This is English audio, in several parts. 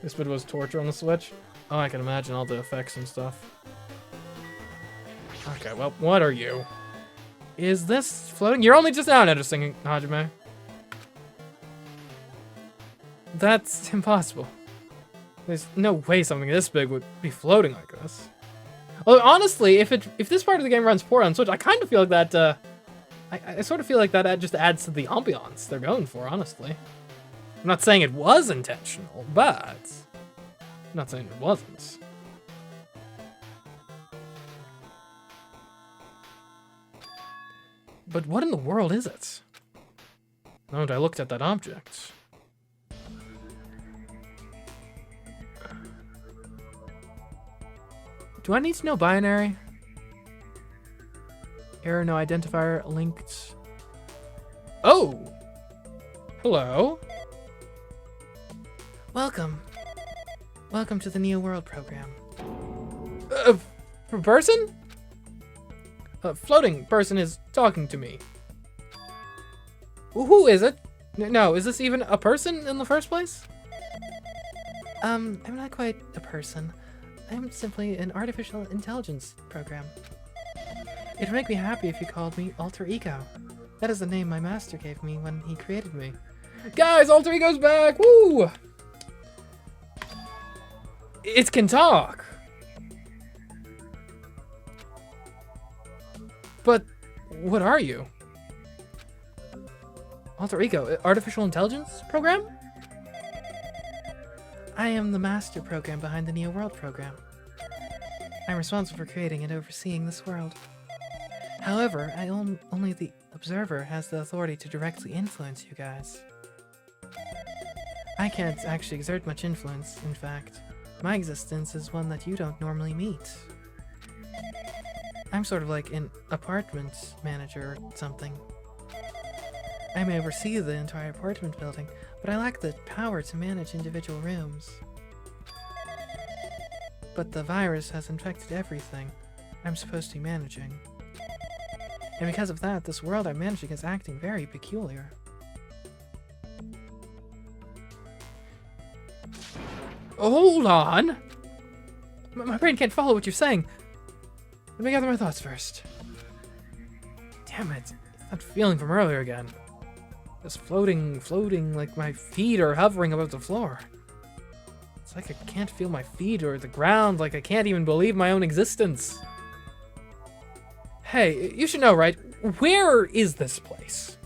This bit was torture on the Switch. Oh, I can imagine all the effects and stuff. Okay, well, what are you? Is this floating? You're only just now noticing, Hajime. That's impossible. There's no way something this big would be floating like this. Although honestly, if this part of the game runs poor on Switch, I kind of feel like that. I sort of feel like that just adds to the ambiance they're going for. Honestly, I'm not saying it was intentional, but I'm not saying it wasn't. But what in the world is it? The moment I looked at that object. Do I need to know binary? Error, no identifier, linked. Oh! Hello? Welcome. Welcome to the Neo World program. Person? A floating person is talking to me. Who is it? No, is this even a person in the first place? I'm not quite a person. I'm simply an artificial intelligence program. It would make me happy if you called me Alter Ego. That is the name my master gave me when he created me. Guys, Alter Ego's back! Woo! It can talk! But what are you? Alter Ego, artificial intelligence program? I am the master program behind the Neo World program. I'm responsible for creating and overseeing this world. However, only the observer has the authority to directly influence you guys. I can't actually exert much influence, in fact. My existence is one that you don't normally meet. I'm sort of like an apartment manager or something. I may oversee the entire apartment building, but I lack the power to manage individual rooms. But the virus has infected everything I'm supposed to be managing. And because of that, this world I'm managing is acting very peculiar. Hold on! My brain can't follow what you're saying. Let me gather my thoughts first. Damn it. That feeling from earlier again. Just floating, like my feet are hovering above the floor. It's like I can't feel my feet or the ground, like I can't even believe my own existence. Hey, you should know, right? Where is this place?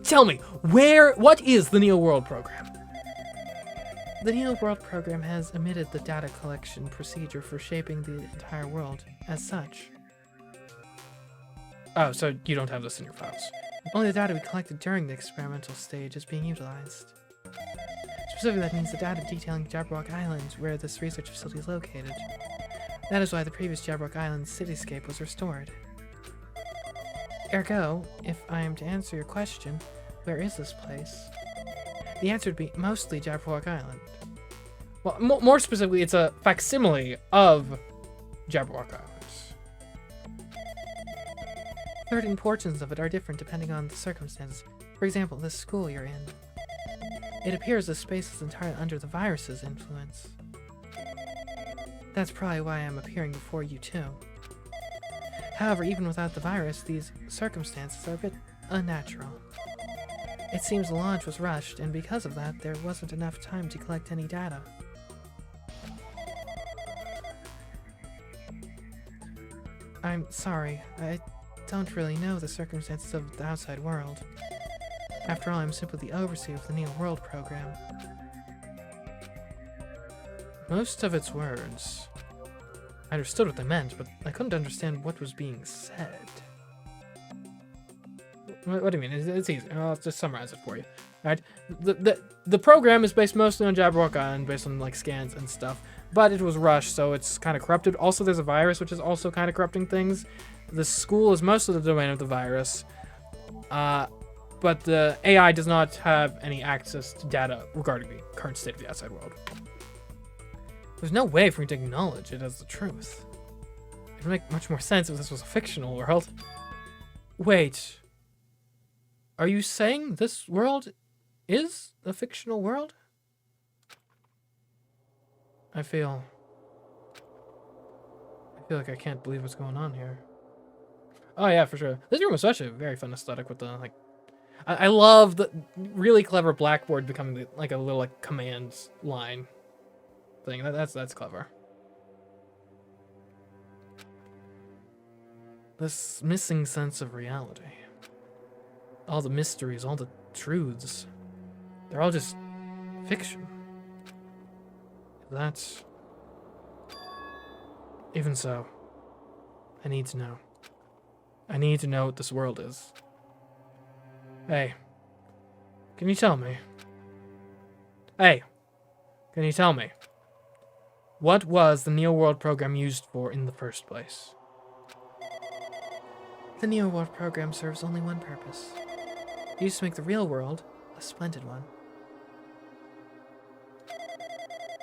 Tell me, what is the Neo World program? The Neo World program has omitted the data collection procedure for shaping the entire world as such. Oh, so you don't have this in your files. Only the data we collected during the experimental stage is being utilized. Specifically, that means the data detailing Jabberwock Island, where this research facility is located. That is why the previous Jabberwock Island cityscape was restored. Ergo, if I am to answer your question, where is this place? The answer would be mostly Jabberwock Island. Well, more specifically, it's a facsimile of Jabberwock Island. Certain portions of it are different depending on the circumstances. For example, this school you're in. It appears this space is entirely under the virus's influence. That's probably why I'm appearing before you too. However, even without the virus, these circumstances are a bit unnatural. It seems the launch was rushed, and because of that, there wasn't enough time to collect any data. I'm sorry, I don't really know the circumstances of the outside world. After all, I'm simply the overseer of the Neo World program. Most of its words, I understood what they meant, but I couldn't understand what was being said. What do you mean? It's easy. I'll just summarize it for you. Alright, the program is based mostly on Jabberwock Island, based on like scans and stuff, but it was rushed, so it's kind of corrupted. Also, there's a virus, which is also kind of corrupting things. The school is mostly the domain of the virus, but the AI does not have any access to data regarding the current state of the outside world. There's no way for me to acknowledge it as the truth. It would make much more sense if this was a fictional world. Wait. Are you saying this world is a fictional world? I feel like I can't believe what's going on here. Oh yeah, for sure. This room was such a very fun aesthetic with the like. I love the really clever blackboard becoming like a little like command line thing. That's clever. This missing sense of reality. All the mysteries, all the truths. They're all just fiction. That's... Even so, I need to know. I need to know what this world is. Hey, can you tell me? Hey, can you tell me? What was the Neo World program used for in the first place? The Neo World program serves only one purpose. It used to make the real world a splendid one.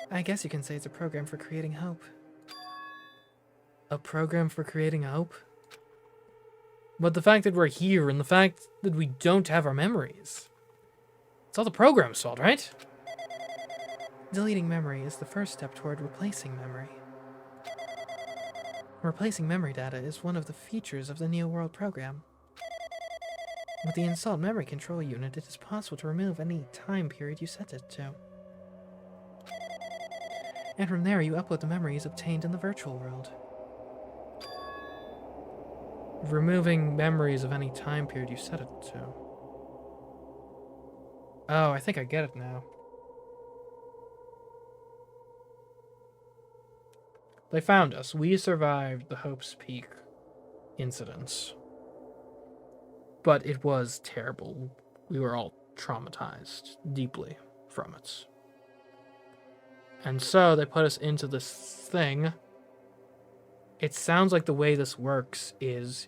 I guess you can say it's a program for creating hope. A program for creating hope? But the fact that we're here and the fact that we don't have our memories, it's all the program's fault, right? Deleting memory is the first step toward replacing memory. Replacing memory data is one of the features of the Neo World program. With the installed memory control unit, it is possible to remove any time period you set it to. And from there, you upload the memories obtained in the virtual world. Removing memories of any time period you set it to. Oh, I think I get it now. They found us. We survived the Hope's Peak incidents. But it was terrible. We were all traumatized deeply from it. And so they put us into this thing. It sounds like the way this works is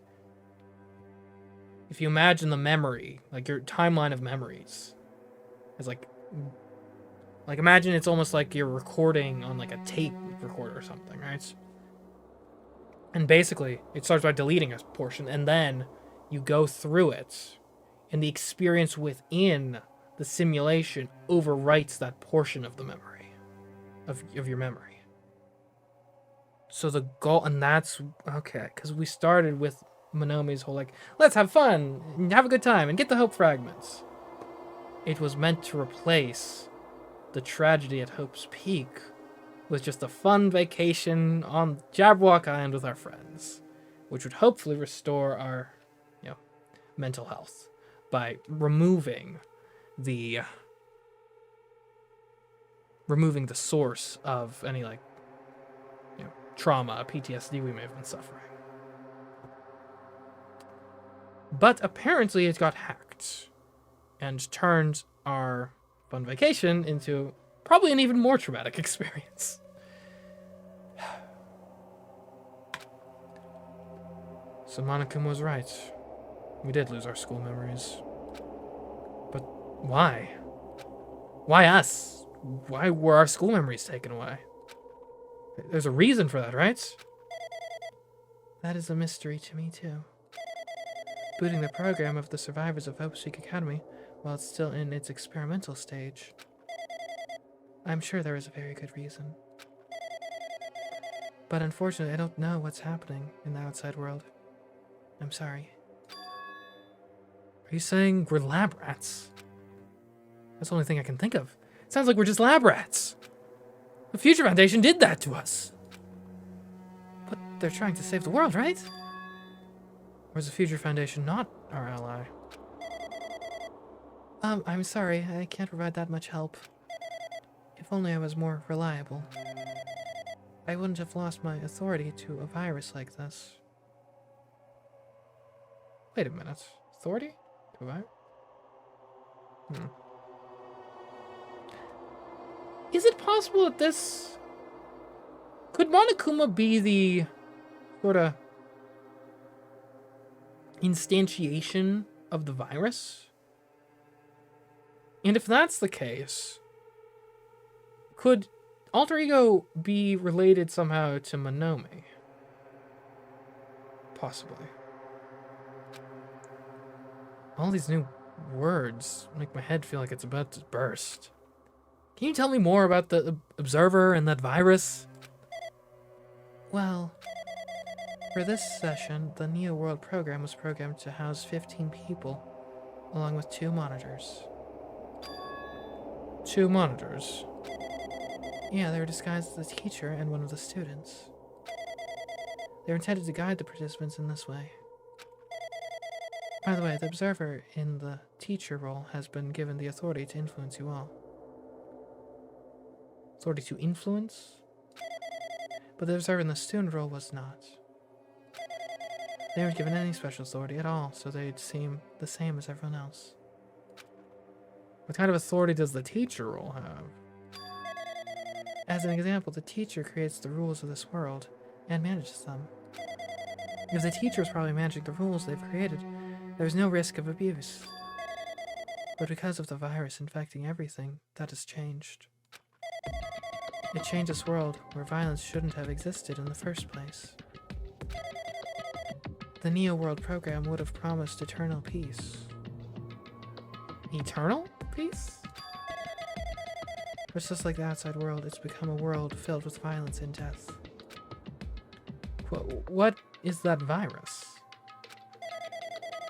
if you imagine the memory, like your timeline of memories, is like imagine it's almost like you're recording on like a tape recorder or something, right? And basically, it starts by deleting a portion, and then you go through it, and the experience within the simulation overwrites that portion of the memory, of your memory. So the goal, and that's, okay, because we started with Monomi's whole, like, let's have fun, and have a good time, and get the hope fragments. It was meant to replace the tragedy at Hope's Peak with just a fun vacation on Jabberwock Island with our friends, which would hopefully restore our, mental health by removing the source of any, trauma, PTSD we may have been suffering. But apparently it got hacked and turned our fun vacation into probably an even more traumatic experience. So Monokuma was right. We did lose our school memories. But why? Why us? Why were our school memories taken away? There's a reason for that, right? That is a mystery to me, too. Booting the program of the survivors of Hope's Peak Academy while it's still in its experimental stage. I'm sure there is a very good reason. But unfortunately, I don't know what's happening in the outside world. I'm sorry. Are you saying we're lab rats? That's the only thing I can think of. It sounds like we're just lab rats. The Future Foundation did that to us. But they're trying to save the world, right? Or is the Future Foundation not our ally? I'm sorry, I can't provide that much help. If only I was more reliable. I wouldn't have lost my authority to a virus like this. Wait a minute. Authority? To a virus? Is it possible that this... Could Monokuma be the sort of instantiation of the virus? And if that's the case, could Alter Ego be related somehow to Monomi? Possibly. All these new words make my head feel like it's about to burst. Can you tell me more about the observer and that virus? Well, for this session, the Neo World program was programmed to house 15 people, along with 2 monitors. 2 monitors? Yeah, they were disguised as the teacher and one of the students. They were intended to guide the participants in this way. By the way, the observer in the teacher role has been given the authority to influence you all. Authority to influence? But the observer in the student role was not. They weren't given any special authority at all, so they'd seem the same as everyone else. What kind of authority does the teacher role have? As an example, the teacher creates the rules of this world and manages them. If the teacher is probably managing the rules they've created, there's no risk of abuse. But because of the virus infecting everything, that has changed. It changed this world where violence shouldn't have existed in the first place. The Neo World program would have promised eternal peace. Eternal peace? But just like the outside world, it's become a world filled with violence and death. What is that virus?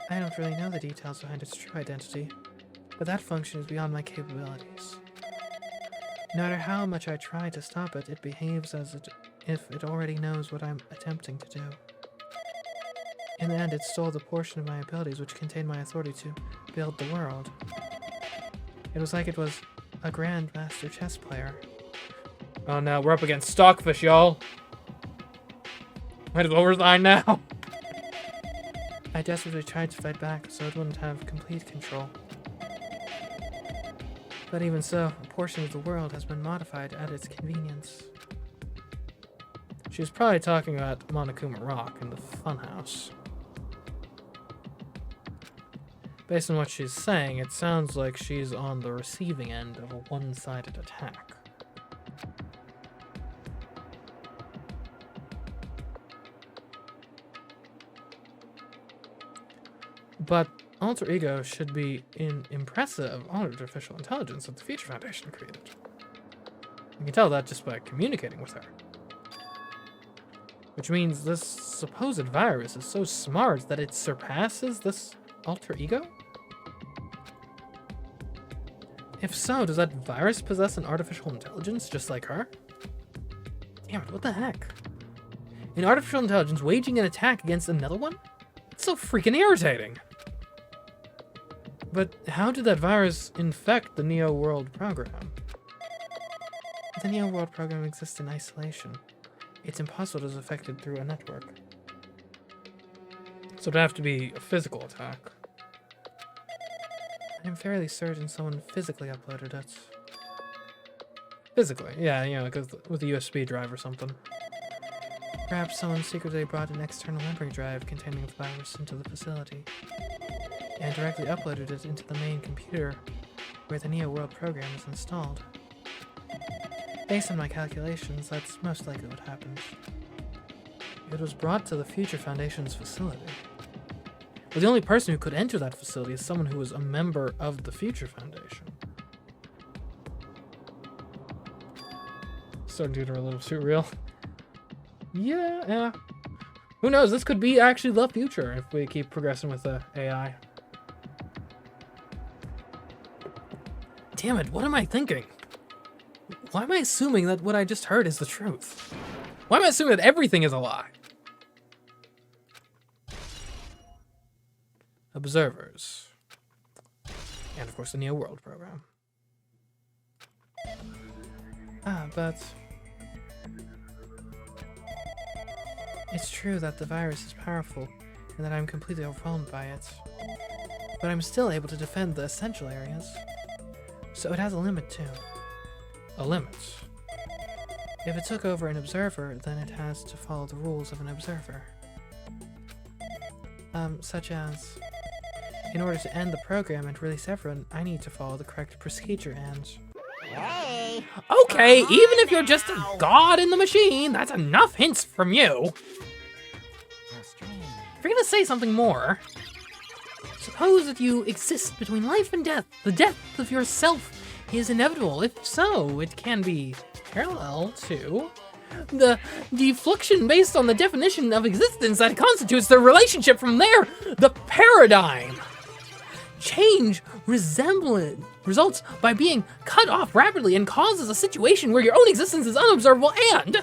I don't really know the details behind its true identity, but that function is beyond my capabilities. No matter how much I try to stop it, it behaves as if it already knows what I'm attempting to do. In the end, it stole the portion of my abilities which contained my authority to build the world. It was like it was a grandmaster chess player. Oh no, we're up against Stockfish, y'all. Might as well resign now. I desperately tried to fight back so it wouldn't have complete control. But even so, a portion of the world has been modified at its convenience. She was probably talking about Monokuma Rock and the funhouse. Based on what she's saying, it sounds like she's on the receiving end of a one-sided attack. But Alter Ego should be an impressive artificial intelligence that the Future Foundation created. You can tell that just by communicating with her. Which means this supposed virus is so smart that it surpasses this Alter Ego? If so, does that virus possess an artificial intelligence just like her? Damn it, what the heck? An artificial intelligence waging an attack against another one? It's so freaking irritating! But how did that virus infect the Neo World program? The Neo World program exists in isolation. It's impossible to be affected through a network. So it'd have to be a physical attack. I'm fairly certain someone physically uploaded it. Physically? Yeah, you know, like with a USB drive or something. Perhaps someone secretly brought an external memory drive containing the virus into the facility and directly uploaded it into the main computer where the Neo World program is installed. Based on my calculations, that's most likely what happened. It was brought to the Future Foundation's facility. But the only person who could enter that facility is someone who was a member of the Future Foundation. Starting to get a little too real. Yeah. Who knows? This could be actually the future if we keep progressing with the AI. Damn it, what am I thinking? Why am I assuming that what I just heard is the truth? Why am I assuming that everything is a lie? Observers. And of course the Neo World program. But it's true that the virus is powerful and that I'm completely overwhelmed by it. But I'm still able to defend the essential areas. So it has a limit too. A limit? If it took over an observer, then it has to follow the rules of an observer. Such as, in order to end the program and release everyone, I need to follow the correct procedure and... Hey! Okay, even if you're just a god in the machine, that's enough hints from you. If you're gonna say something more, suppose that you exist between life and death, the death of yourself is inevitable. If so, it can be parallel to the deflection based on the definition of existence that constitutes the relationship from there, the paradigm. Change results by being cut off rapidly and causes a situation where your own existence is unobservable and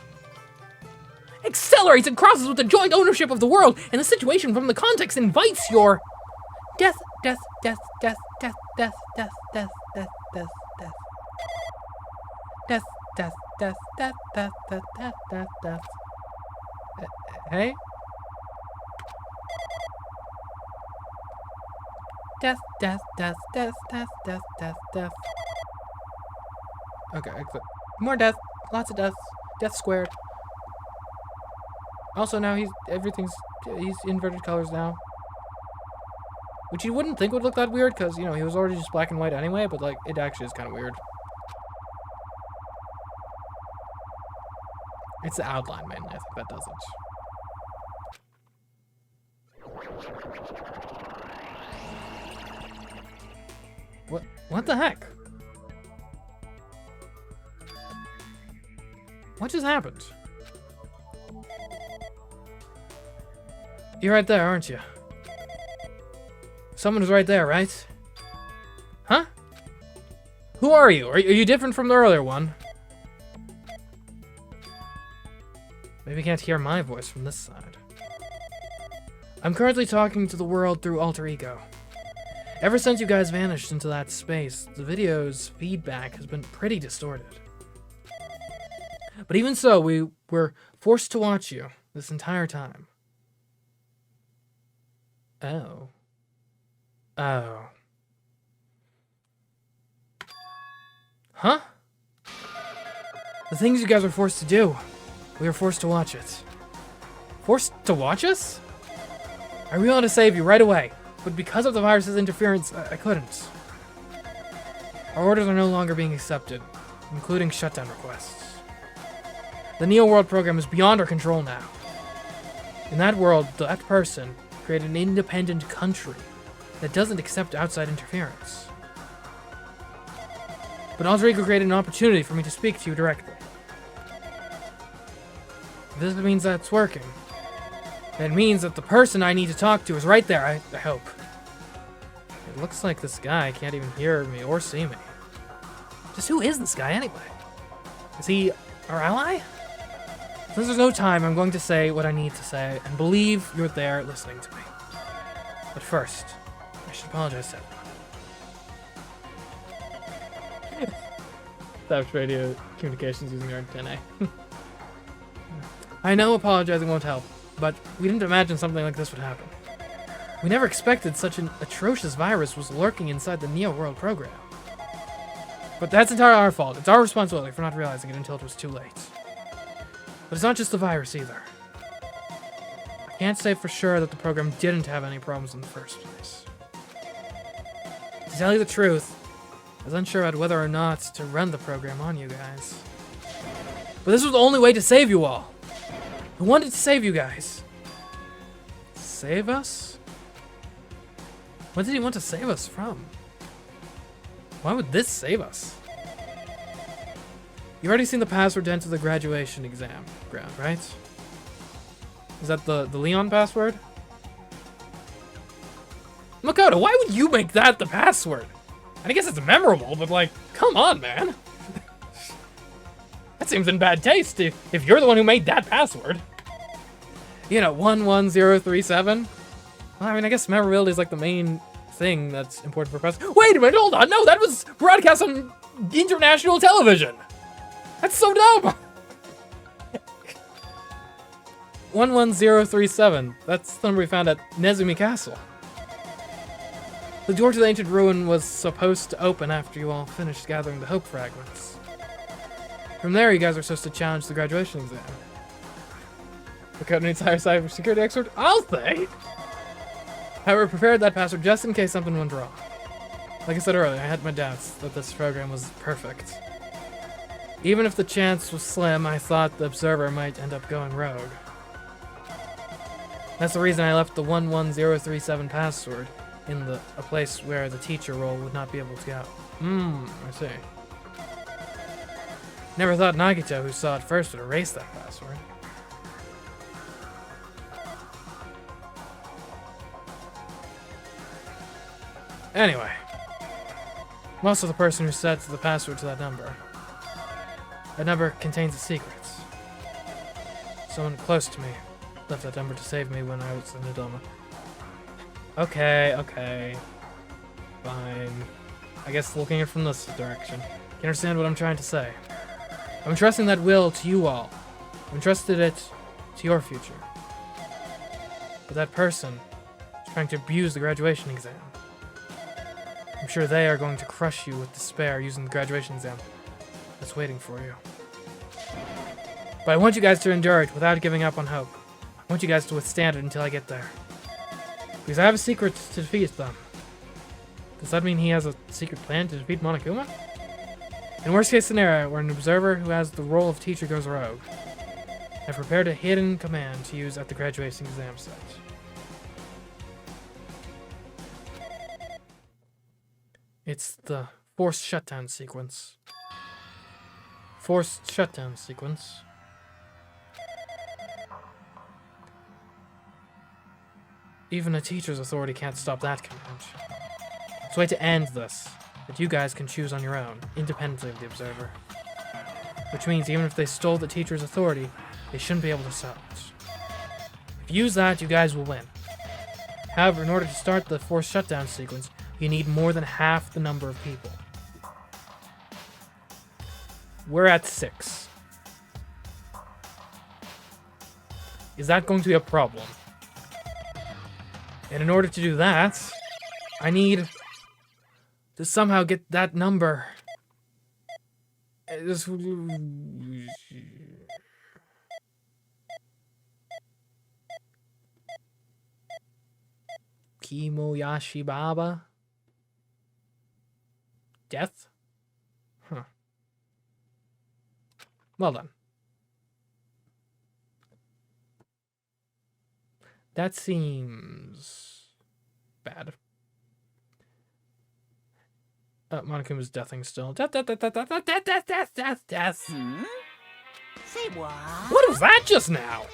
accelerates and crosses with the joint ownership of the world, and the situation from the context invites your death, death, death, death, death, death, death, death, death, death, death, death, death, death, death, death, death, death, death. Hey? Death, death, death, death, death, death, death, death. Okay, exit. More death. Lots of deaths. Death squared. Also now he's inverted colors now. Which you wouldn't think would look that weird, because, you know, he was already just black and white anyway, but, like, it actually is kind of weird. It's the outline, mainly. I think that does it. What the heck? What just happened? You're right there, aren't you? Someone was right there, right? Huh? Who are you? Are you different from the earlier one? Maybe you can't hear my voice from this side. I'm currently talking to the world through alter ego. Ever since you guys vanished into that space, the video's feedback has been pretty distorted. But even so, we were forced to watch you this entire time. Oh. Oh. Huh? The things you guys were forced to do. We were forced to watch it. Forced to watch us? I really want to save you right away, but because of the virus's interference, I couldn't. Our orders are no longer being accepted, including shutdown requests. The Neo World program is beyond our control now. In that world, that person created an independent country that doesn't accept outside interference. But Alter Ego created an opportunity for me to speak to you directly. This means that it's working. It means that the person I need to talk to is right there, I hope. It looks like this guy can't even hear me or see me. Just who is this guy anyway? Is he our ally? Since there's no time, I'm going to say what I need to say and believe you're there listening to me. But first, I should apologize to everyone. Savage Radio Communications using our antennae. I know apologizing won't help, but we didn't imagine something like this would happen. We never expected such an atrocious virus was lurking inside the Neo World program. But that's entirely our fault. It's our responsibility for not realizing it until it was too late. But it's not just the virus either. I can't say for sure that the program didn't have any problems in the first place. To tell you the truth, I was unsure about whether or not to run the program on you guys. But this was the only way to save you all. I wanted to save you guys. Save us? What did he want to save us from? Why would this save us? You've already seen the password to enter the graduation exam ground, right? Is that the Leon password? Makoto, why would you make that the password? I guess it's memorable, but like, come on, man. That seems in bad taste if you're the one who made that password. You know, 11037. Well, I mean, I guess memorability is like the main thing that's important for press. Wait a minute, hold on. No, that was broadcast on international television. That's so dumb. 11037. That's the number we found at Nezumi Castle. The door to the ancient ruin was supposed to open after you all finished gathering the hope fragments. From there, you guys are supposed to challenge the graduation exam. The code needs higher cybersecurity expert? I'll say! However, prepared that password just in case something went wrong. Like I said earlier, I had my doubts that this program was perfect. Even if the chance was slim, I thought the observer might end up going rogue. That's the reason I left the 11037 password in a place where the teacher role would not be able to go. I see. Never thought Nagito, who saw it first, would erase that password. Anyway, I'm also the person who sets the password to that number. That number contains a secret. Someone close to me left that number to save me when I was in a dilemma. Okay. Fine. I guess looking at it from this direction. You understand what I'm trying to say? I'm entrusting that will to you all. I'm entrusted it to your future. But that person is trying to abuse the graduation exam. I'm sure they are going to crush you with despair using the graduation exam that's waiting for you. But I want you guys to endure it without giving up on hope. I want you guys to withstand it until I get there. Because I have a secret to defeat them. Does that mean he has a secret plan to defeat Monokuma? In worst case scenario, where an observer who has the role of teacher goes rogue, I've prepared a hidden command to use at the graduation exam site. It's the forced shutdown sequence. Forced shutdown sequence. Even a teacher's authority can't stop that command. It's a way to end this that you guys can choose on your own, independently of the observer. Which means even if they stole the teacher's authority, they shouldn't be able to stop it. If you use that, you guys will win. However, in order to start the forced shutdown sequence, you need more than half the number of people. We're at 6. Is that going to be a problem? And in order to do that, I need to somehow get that number. Kimoyashi Baba? Death? Huh. Well done. That seems bad. Monokuma's deathing still. Death. Say what? What was that just now?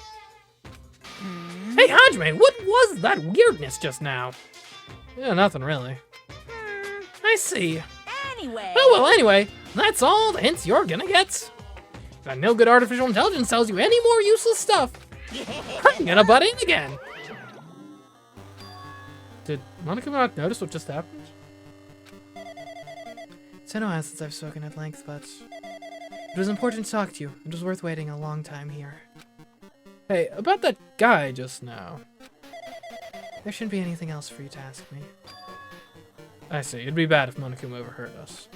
Hey, Hajime, what was that weirdness just now? Yeah, nothing really. I see. Anyway. Oh, well, anyway, that's all the hints you're gonna get. Got no good artificial intelligence tells you any more useless stuff. I'm gonna butt in again. Did Monokuma not notice what just happened? It's been a while since I've spoken at length, but it was important to talk to you. It was worth waiting a long time here. Hey, about that guy just now. There shouldn't be anything else for you to ask me. I see. It'd be bad if Monokuma overheard us.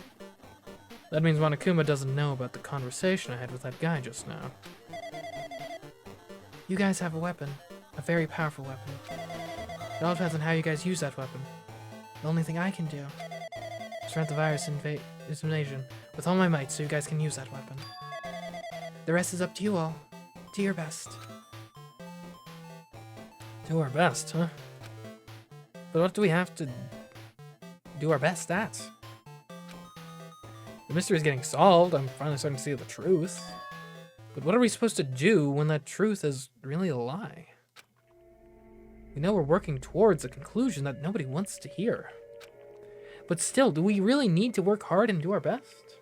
That means Monokuma doesn't know about the conversation I had with that guy just now. You guys have a weapon. A very powerful weapon. It all depends on how you guys use that weapon. The only thing I can do is prevent the virus invasion with all my might so you guys can use that weapon. The rest is up to you all. Do your best. Do our best, huh? But what do we have to do our best at? The mystery is getting solved. I'm finally starting to see the truth. But what are we supposed to do when that truth is really a lie? We know we're working towards a conclusion that nobody wants to hear. But still, do we really need to work hard and do our best?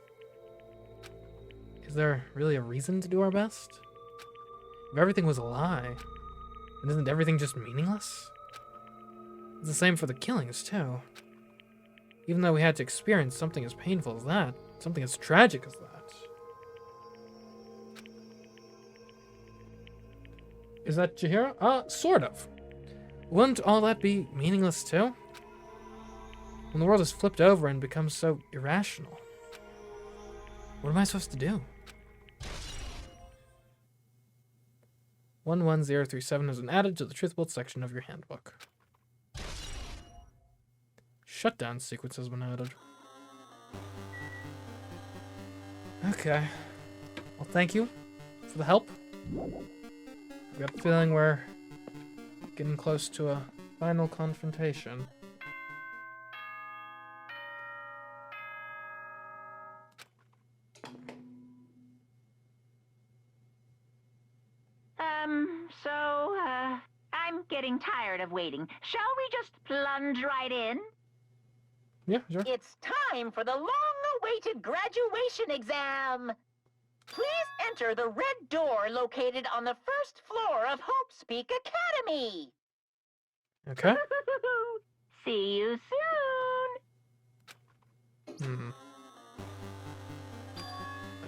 Is there really a reason to do our best? If everything was a lie, then isn't everything just meaningless? It's the same for the killings, too. Even though we had to experience something as painful as that, something as tragic as that. Is that Chihiro? Sort of. Wouldn't all that be meaningless, too? When the world is flipped over and becomes so irrational, what am I supposed to do? 11037 has been added to the Truthbolt section of your handbook. Shutdown sequence has been added. Okay. Well, thank you for the help. I've got a feeling we're getting close to a final confrontation. I'm getting tired of waiting. Shall we just plunge right in? Yeah, sure. It's time for the long-awaited graduation exam. Please enter the red door located on the first floor of Hope's Peak Academy. Okay. See you soon.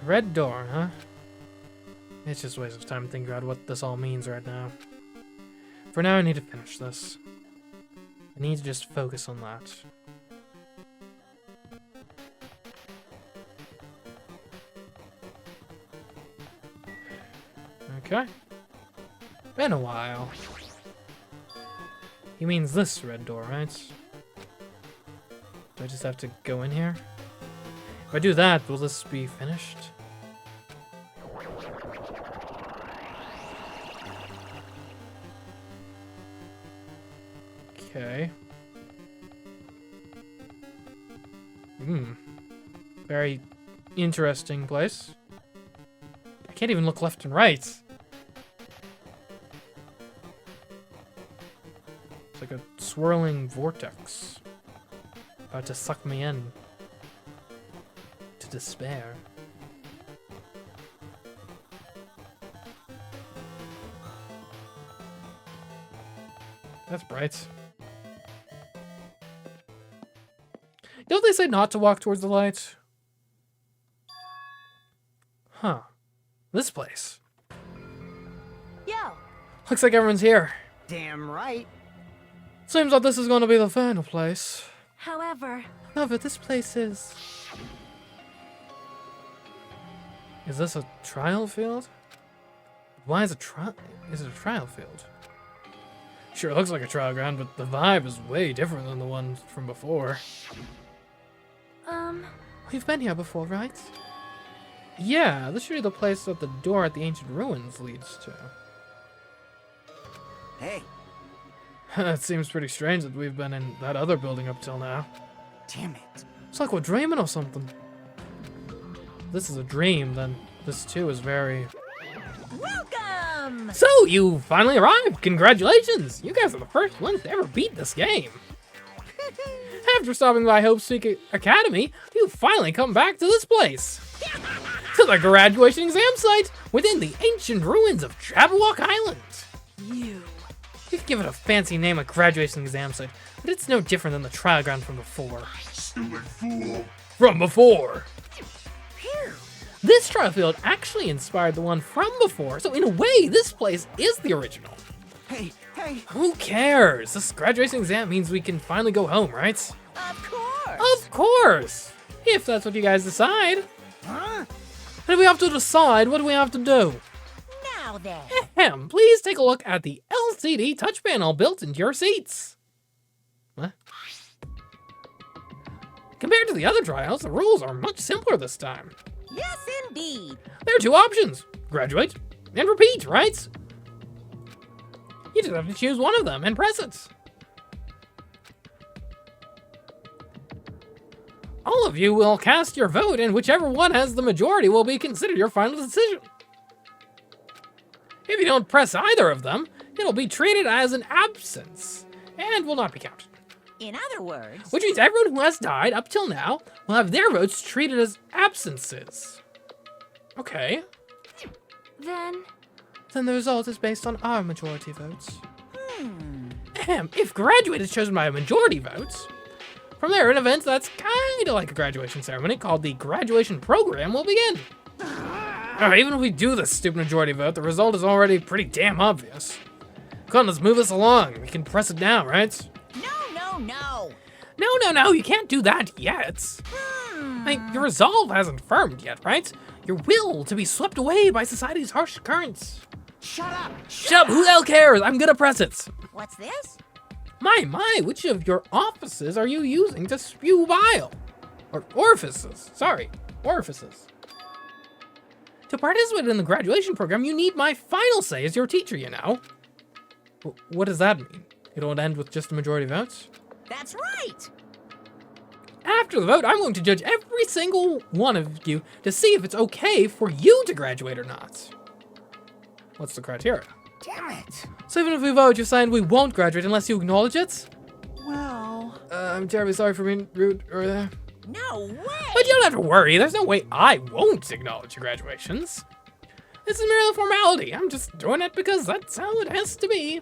Red door, huh? It's just a waste of time to think about what this all means right now. For now, I need to finish this. I need to just focus on that. Okay. Been a while. He means this red door, right? Do I just have to go in here? If I do that, will this be finished? Okay. Very interesting place. I can't even look left and right. It's like a swirling vortex. About to suck me in. To despair. That's bright. Don't they say not to walk towards the light? Huh. This place. Yo. Looks like everyone's here. Damn right. Seems like this is going to be the final place. However, This place is... Is this a trial field? Why is is it a trial field? Sure, it looks like a trial ground, but the vibe is way different than the one from before. We've been here before, right? Yeah, this should be the place that the door at the ancient ruins leads to. Hey, It seems pretty strange that we've been in that other building up till now. damn it. It's like we're dreaming or something. If this is a dream, then this too is very... Welcome. So, you finally arrived! Congratulations! You guys are the first ones to ever beat this game! After stopping by Hope's Peak Academy, you finally come back to this place! To the graduation exam site within the ancient ruins of Jabberwock Island! You could give it a fancy name like graduation exam site, but it's no different than the trial ground from before. Stupid fool! From before! This trial field actually inspired the one from before, so in a way, this place is the original. Hey, Who cares? This graduation exam means we can finally go home, right? Of course. Of course! If that's what you guys decide. huh? And if we have to decide, what do we have to do? Now then. Ahem, please take a look at the LCD touch panel built into your seats. What? Compared to the other trials, the rules are much simpler this time. Yes, indeed. There are two options, graduate and repeat, right? You just have to choose one of them and press it. All of you will cast your vote, and whichever one has the majority will be considered your final decision. If you don't press either of them, it'll be treated as an absence and will not be counted. In other words, Which means everyone who has died up till now will have their votes treated as absences. Okay. then Then the result is based on our majority votes. If graduate is chosen by a majority vote, from there, an event that's kinda like a graduation ceremony called the graduation program will begin. Even if we do this stupid majority vote, the result is already pretty damn obvious. Come on, let's move this along. We can press it now, right? no. No, you can't do that yet. Your resolve hasn't firmed yet, right? Your will to be swept away by society's harsh currents. Shut up. Shut up, who the hell cares? I'm gonna press it. What's this? My, which of your offices are you using to spew bile? Or orifices, sorry, orifices. To participate in the graduation program, you need my final say as your teacher, you know. What does that mean? It won't end with just a majority of votes? That's right. After the vote, I'm going to judge every single one of you to see if it's okay for you to graduate or not. What's the criteria? Damn it. So even if we vote, you're saying we won't graduate unless you acknowledge it? Well... I'm terribly sorry for being rude earlier. No way! But you don't have to worry. There's no way I won't acknowledge your graduations. This is merely a formality. I'm just doing it because that's how it has to be.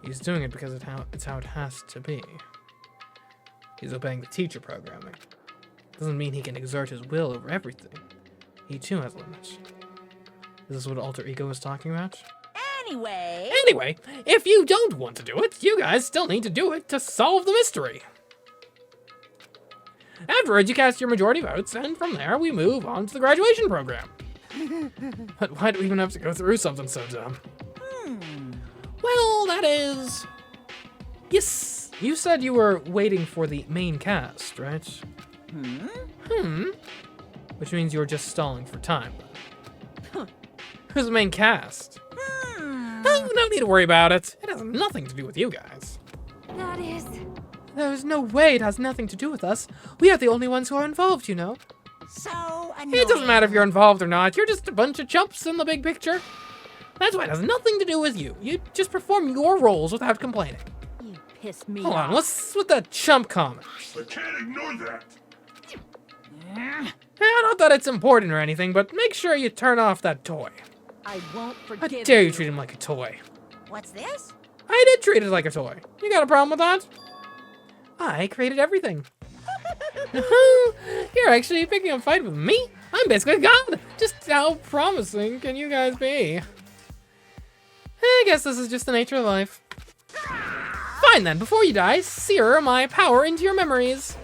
He's doing it because it's how it has to be. He's obeying the teacher programming. Doesn't mean he can exert his will over everything. He too has limits. Is this what alter ego is talking about? Anyway, if you don't want to do it, you guys still need to do it to solve the mystery. Afterwards, you cast your majority votes, and from there, we move on to the graduation program. But why do we even have to go through something so dumb? Well, that is... Yes, you said you were waiting for the main cast, right? Which means you were just stalling for time. Who's the main cast? Oh, no need to worry about it. It has nothing to do with you guys. That is... There's no way it has nothing to do with us. We are the only ones who are involved, you know. So annoying. It doesn't matter if you're involved or not. You're just a bunch of chumps in the big picture. That's why it has nothing to do with you. You just perform your roles without complaining. You piss me Hold on, off. what's with that chump comment? I can't ignore that. Not that it's important or anything, but make sure you turn off that toy. I won't How forgive dare you treat him like a toy? What's this? I did treat it like a toy. You got a problem with that? I created everything. You're actually picking a fight with me? I'm basically God. Just how promising can you guys be? I guess this is just the nature of life. Fine then, before you die, sear my power into your memories.